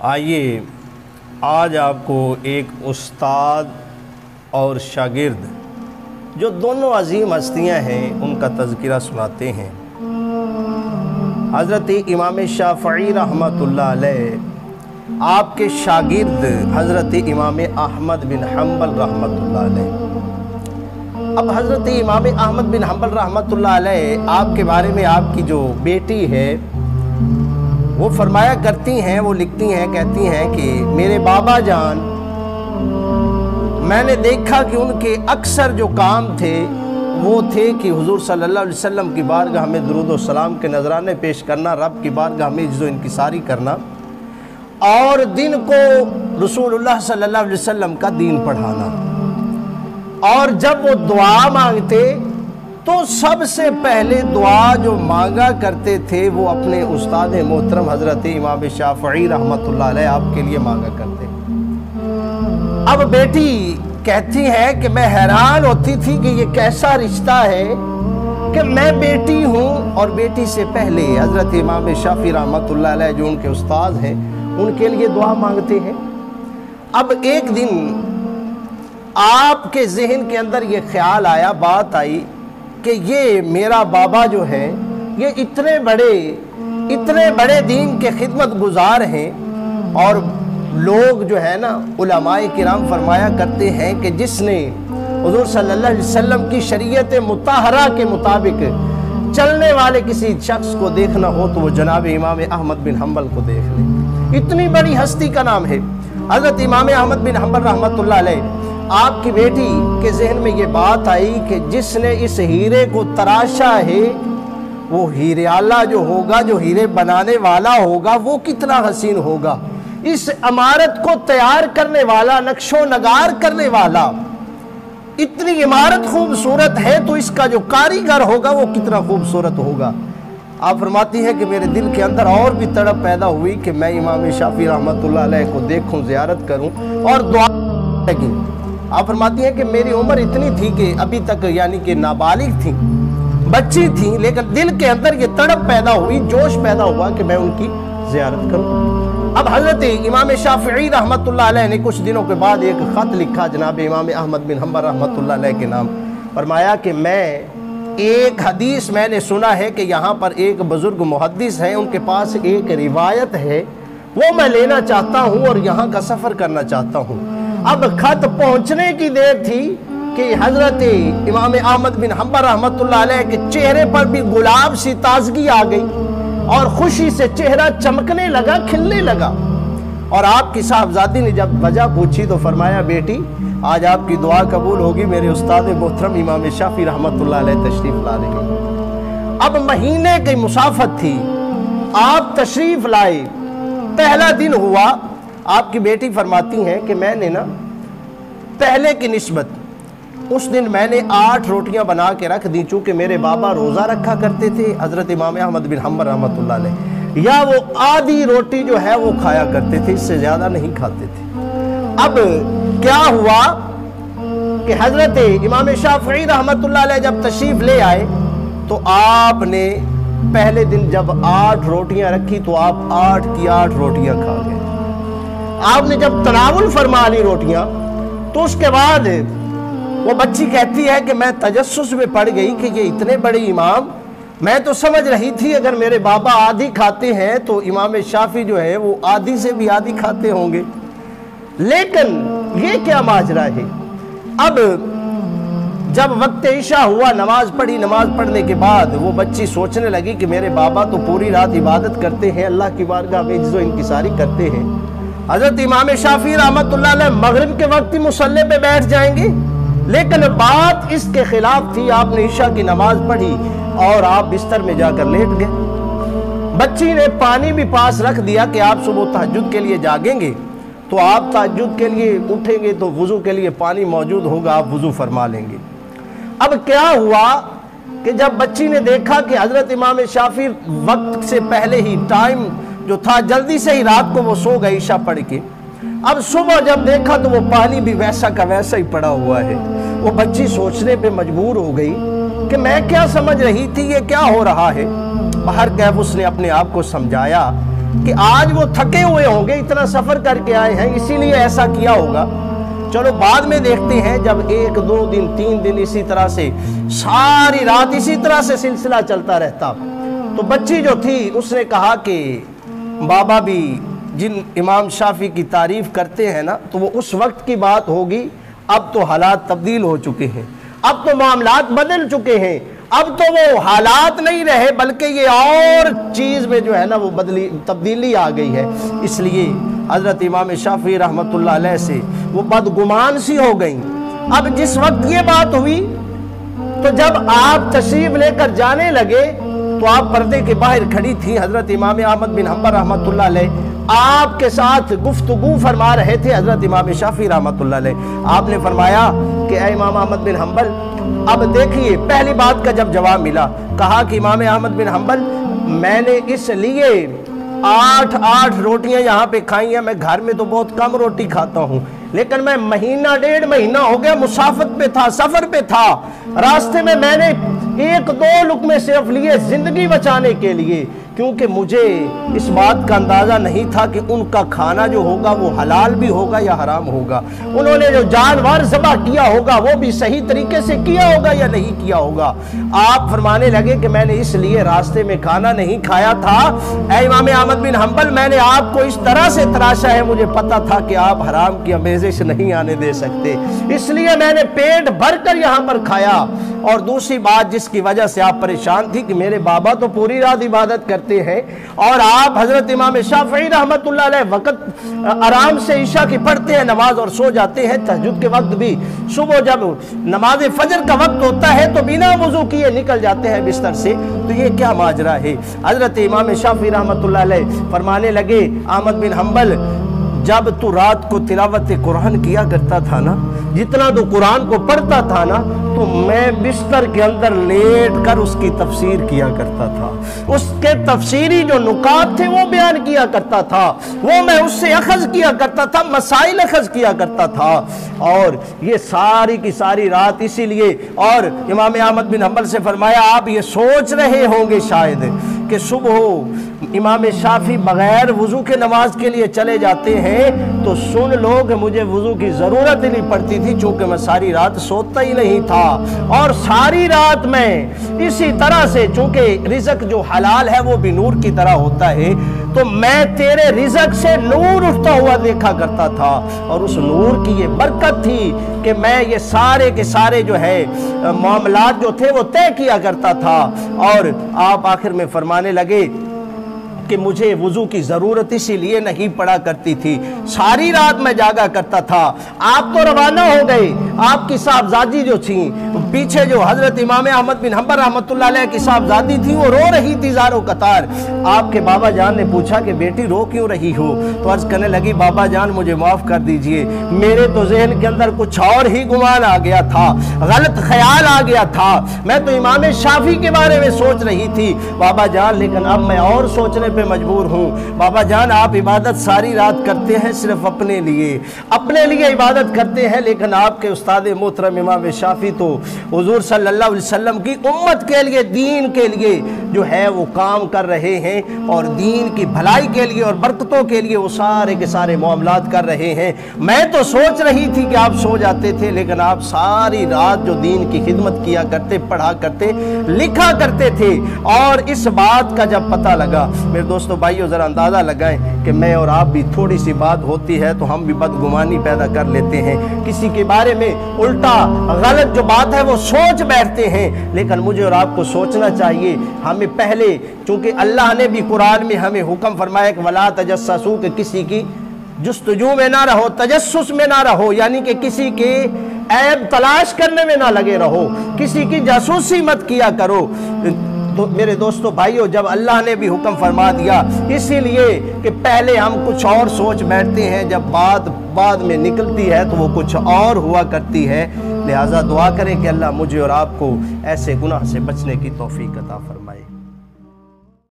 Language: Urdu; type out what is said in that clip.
آئیے آج آپ کو ایک استاد اور شاگرد جو دونوں عظیم ہستیاں ہیں ان کا تذکرہ سناتے ہیں۔ حضرت امام شافعی رحمۃ اللہ علیہ، آپ کے شاگرد حضرت امام احمد بن حنبل رحمۃ اللہ علیہ۔ اب حضرت امام احمد بن حنبل رحمۃ اللہ علیہ آپ کے بارے میں آپ کی جو بیٹی ہے وہ فرمایا کرتی ہیں، وہ لکھتی ہیں، کہتی ہیں کہ میرے بابا جان، میں نے دیکھا کہ ان کے اکثر جو کام تھے وہ تھے کہ حضور صلی اللہ علیہ وسلم کی بارگاہ میں درود و سلام کے نذرانے پیش کرنا، رب کی بارگاہ میں عجز و انکساری کرنا، اور دن کو رسول اللہ صلی اللہ علیہ وسلم کا دین پڑھانا۔ اور جب وہ دعا مانگتے تو سب سے پہلے دعا جو مانگا کرتے تھے وہ اپنے استاد محترم حضرت امام شافعی رحمۃ اللہ علیہ آپ کے لیے مانگا کرتے۔ اب بیٹی کہتی ہے کہ میں حیران ہوتی تھی کہ یہ کیسا رشتہ ہے کہ میں بیٹی ہوں اور بیٹی سے پہلے حضرت امام شافعی رحمۃ اللہ علیہ جو ان کے استاد ہیں ان کے لیے دعا مانگتے ہیں۔ اب ایک دن آپ کے ذہن کے اندر یہ خیال آیا، بات آئی کہ یہ میرا بابا جو ہے یہ اتنے بڑے دین کے خدمت گزار ہیں، اور لوگ جو ہے نا علماء کرام فرمایا کرتے ہیں کہ جس نے حضور صلی اللہ علیہ وسلم کی شریعت مطہرہ کے مطابق چلنے والے کسی شخص کو دیکھنا ہو تو وہ جناب امام احمد بن حنبل کو دیکھ لے۔ اتنی بڑی ہستی کا نام ہے حضرت امام احمد بن حنبل رحمۃ اللہ علیہ۔ آپ کی بیٹی کے ذہن میں یہ بات آئی کہ جس نے اس ہیرے کو تراشا ہے وہ ہیرے اللہ جو ہوگا، جو ہیرے بنانے والا ہوگا، وہ کتنا حسین ہوگا۔ اس عمارت کو تیار کرنے والا، نقش و نگار کرنے والا، اتنی عمارت خوبصورت ہے تو اس کا جو کاریگر ہوگا وہ کتنا خوبصورت ہوگا۔ آپ فرماتی ہیں کہ میرے دل کے اندر اور بھی تڑپ پیدا ہوئی کہ میں امام شافعی رحمۃ اللہ علیہ کو دیکھوں، زیارت کروں اور دعا لگی۔ آپ فرماتی ہیں کہ میری عمر اتنی تھی کہ ابھی تک یعنی کہ نابالغ تھی، بچی تھی، لیکن دل کے اندر یہ تڑپ پیدا ہوئی، جوش پیدا ہوا کہ میں ان کی زیارت کروں۔ اب حضرت امام شافعی رحمۃ اللہ علیہ نے کچھ دنوں کے بعد ایک خط لکھا جناب امام احمد بن حنبل رحمۃ اللہ علیہ کے نام۔ فرمایا کہ ایک حدیث میں نے سنا ہے کہ یہاں پر ایک بزرگ محدث ہیں، ان کے پاس ایک روایت ہے، وہ میں لینا چاہتا ہوں اور یہاں کا سفر کرنا چاہتا ہوں۔ اب خط پہنچنے کی دیر تھی کہ حضرت امام احمد بن حنبل رحمۃ اللہ علیہ کے چہرے پر بھی گلاب سی تازگی آ گئی اور خوشی سے چہرہ چمکنے لگا، کھلنے لگا۔ اور آپ کی صاحبزادی نے جب وجہ پوچھی تو فرمایا بیٹی آج آپ کی دعا قبول ہوگی، میرے استاد محترم امام شافعی رحمۃ اللہ علیہ تشریف لا رہے ہیں۔ اب مہینے کی مسافت تھی، آپ تشریف لائے، پہلا دن ہوا۔ آپ کی بیٹی فرماتی ہیں کہ میں نے نا پہلے کی نسبت اس دن میں نے 8 روٹیاں بنا کے رکھ دی، چونکہ میرے بابا روزہ رکھا کرتے تھے حضرت امام احمد بن حنبل رحمۃ اللہ علیہ، یا وہ آدھی روٹی جو ہے وہ کھایا کرتے تھے، اس سے زیادہ نہیں کھاتے تھے۔ اب کیا ہوا کہ حضرت امام شافعی رحمۃ اللہ علیہ جب تشریف لے آئے تو آپ نے پہلے دن جب 8 روٹیاں رکھی تو آپ 8 کی 8 روٹیاں کھا گئے۔ آپ نے جب تناول فرما لی روٹیاں تو اس کے بعد وہ بچی کہتی ہے کہ میں تجسس میں پڑ گئی کہ یہ اتنے بڑے امام، میں تو سمجھ رہی تھی اگر میرے بابا آدھی کھاتے ہیں تو امام شافعی جو ہے وہ آدھی سے بھی آدھی کھاتے ہوں گے، لیکن یہ کیا ماجرا ہے۔ اب جب وقت عشاء ہوا، نماز پڑھی، نماز پڑھنے کے بعد وہ بچی سوچنے لگی کہ میرے بابا تو پوری رات عبادت کرتے ہیں، اللہ کی بارگاہ میں عجز و انکساری کرتے ہیں، حضرت امام شافعی رحمۃ اللہ علیہ مغرب کے وقت ہی مصلی پہ بیٹھ جائیں گے، لیکن بات اس کے خلاف تھی۔ آپ نے عشاء کی نماز پڑھی اور آپ بستر میں جا کر لیٹ گئے۔ بچی نے پانی بھی پاس رکھ دیا کہ آپ صبح تہجد کے لیے جاگیں گے تو آپ تہجد کے لیے اٹھیں گے تو وضو کے لیے پانی موجود ہوگا، آپ وضو فرما لیں گے۔ اب کیا ہوا کہ جب بچی نے دیکھا کہ حضرت امام شافعی وقت سے پہلے ہی ٹائم جو تھا جلدی سے ہی رات کو وہ سو گئے عشاء پڑھ کے، اب صبح جب دیکھا تو وہ پانی بھی ویسا کا ویسا ہی پڑا ہوا ہے۔ وہ بچی سوچنے پہ مجبور ہو گئی کہ میں کیا سمجھ رہی تھی، یہ کیا ہو رہا ہے۔ باہر کیف اس نے اپنے آپ کو سمجھایا کہ آج وہ تھکے ہوئے ہوں گے، اتنا سفر کر کے آئے ہیں، اسی لیے ایسا کیا ہوگا۔ چلو بعد میں دیکھتے ہیں جب 1 2 دن 3 دن اسی طرح سے ساری رات اسی طرح سے سلسلہ چلتا رہتا، تو بچی جو تھی اس نے کہا کہ بابا بھی جن امام شافعی کی تعریف کرتے ہیں نا تو وہ اس وقت کی بات ہوگی، اب تو حالات تبدیل ہو چکے ہیں، اب تو معاملات بدل چکے ہیں، اب تو وہ حالات نہیں رہے بلکہ یہ اور چیز میں جو ہے نا وہ تبدیلی آ گئی ہے۔ اس لیے حضرت امام شافعی رحمۃ اللہ علیہ سے وہ بدگمان سی ہو گئیں۔ اب جس وقت یہ بات ہوئی تو جب آپ تشریف لے کر جانے لگے تو آپ پردے کے باہر کھڑی تھی، حضرت امام احمد بن حنبل رحمۃ اللہ علیہ آپ کے ساتھ گفتگو فرما رہے تھے۔ حضرت امام شافعی رحمۃ اللہ علیہ آپ نے فرمایا کہ اے امام احمد بن حنبل، اب دیکھیے پہلی بات کا جب جواب ملا، کہا کہ امام احمد بن حنبل میں نے اس لیے 8 روٹیاں یہاں پہ کھائی ہیں، میں گھر میں تو بہت کم روٹی کھاتا ہوں، لیکن میں 1.5 مہینہ ہو گیا مسافت پہ تھا، سفر پہ تھا، راستے میں نے 1-2 لقمے صرف لیے زندگی بچانے کے لیے، کیونکہ مجھے اس بات کا اندازہ نہیں تھا کہ ان کا کھانا جو ہوگا وہ حلال بھی ہوگا یا حرام ہوگا، انہوں نے جو جانور ذبح کیا ہوگا وہ بھی صحیح طریقے سے کیا ہوگا یا نہیں کیا ہوگا۔ آپ فرمانے لگے کہ میں نے اس لیے راستے میں کھانا نہیں کھایا تھا، اے امام احمد بن حنبل میں نے آپ کو اس طرح سے تراشا ہے، مجھے پتا تھا کہ آپ حرام کی آمیزش نہیں آنے دے سکتے، اس لیے میں نے پیٹ بھر کر یہاں پر کھایا۔ اور دوسری بات جس کی وجہ سے آپ پریشان تھی کہ میرے بابا تو پوری رات عبادت کرتے ہیں اور آپ حضرت امام شافعی رحمۃ اللہ علیہ وقت آرام سے عشاء کی پڑھتے ہیں نماز اور سو جاتے ہیں، تہجد کے وقت بھی صبح جب نماز فجر کا وقت ہوتا ہے تو بنا وضو کیے نکل جاتے ہیں بستر سے، تو یہ کیا ماجرا ہے؟ حضرت امام شافعی رحمۃ اللہ علیہ فرمانے لگے احمد بن حنبل جب تو رات کو تلاوت قرآن کیا کرتا تھا نا، جتنا تو قرآن کو پڑھتا تھا نا، تو میں بستر کے اندر لیٹ کر اس کی تفسیر کیا کرتا تھا، اس کے تفسیری جو نکات تھے وہ بیان کیا کرتا تھا، وہ میں اس سے اخذ کیا کرتا تھا، مسائل اخذ کیا کرتا تھا، اور یہ ساری کی ساری رات اسی لیے۔ اور امام احمد بن حنبل سے فرمایا آپ یہ سوچ رہے ہوں گے شاید کہ صبح امام شافعی بغیر وضو کے نماز کے لیے چلے جاتے ہیں، تو سن لو کہ مجھے وضو کی ضرورت ہی نہیں پڑتی تھی، چونکہ میں ساری رات سوتا ہی نہیں تھا، اور ساری رات میں اسی طرح سے چونکہ رزق جو حلال ہے وہ بھی نور کی طرح ہوتا ہے، تو میں تیرے رزق سے نور اٹھتا ہوا دیکھا کرتا تھا، اور اس نور کی یہ برکت تھی کہ میں یہ سارے کے سارے جو ہے معاملات جو تھے وہ طے کیا کرتا تھا۔ اور آپ آخر میں فرمانے لگے کہ مجھے وضو کی ضرورت اسی لیے نہیں پڑا کرتی تھی، ساری رات میں جاگا کرتا تھا۔ آپ تو روانہ ہو گئے، آپ کی صاحبزادی جو تھیں پیچھے، جو حضرت امام احمد بن حنبل رحمۃ اللہ علیہ کی صاحبزادی تھی، وہ رو رہی تھی زار و قطار۔ آپ کے بابا جان نے پوچھا کہ بیٹی رو کیوں رہی ہو؟ تو عرض کرنے لگی بابا جان مجھے معاف کر دیجئے، میرے تو ذہن کے اندر کچھ اور ہی گمان آ گیا تھا، غلط خیال آ گیا تھا، میں تو امام شافعی کے بارے میں سوچ رہی تھی بابا جان، لیکن اب میں اور سوچنے پہ مجبور ہوں۔ بابا جان آپ عبادت ساری رات کرتے ہیں صرف اپنے لیے عبادت کرتے ہیں، لیکن آپ کے استاد محترم امام شافعی تو حضور صلی اللہ علیہ وسلم کی امت کے لیے، دین کے لیے جو ہے وہ کام کر رہے ہیں، اور دین کی بھلائی کے لیے اور برکتوں کے لیے وہ سارے کے سارے معاملات کر رہے ہیں۔ میں تو سوچ رہی تھی کہ آپ سو جاتے تھے، لیکن آپ ساری رات جو دین کی خدمت کیا کرتے، پڑھا کرتے، لکھا کرتے تھے۔ اور اس بات کا جب پتہ لگا، میرے دوستو بھائیو ذرا اندازہ لگائیں کہ میں اور آپ بھی تھوڑی سی بات ہوتی ہے تو ہم بھی بدگمانی پیدا کر لیتے ہیں، کسی کے بارے میں الٹا غلط جو بات ہے وہ سوچ بیٹھتے ہیں، لیکن مجھے اور آپ کو سوچنا چاہیے۔ ہمیں پہلے چونکہ اللہ نے بھی قرآن میں ہمیں حکم فرمایا کہ وَلَا تَجَسَّسُوا، کہ کسی کی جستجو میں نہ رہو، تجسس میں نہ رہو، یعنی کہ کسی کے عیب تلاش کرنے میں نہ لگے رہو، کسی کی جاسوسی مت کیا کرو۔ تو میرے دوستو بھائیو جب اللہ نے بھی حکم فرما دیا، اسی لیے کہ پہلے ہم کچھ اور سوچ بیٹھتے ہیں، جب بات بعد میں نکلتی ہے تو وہ کچھ اور ہوا کرتی ہے۔ لہٰذا دعا کریں کہ اللہ مجھے اور آپ کو ایسے گناہ سے بچنے کی توفیق عطا فرمائے۔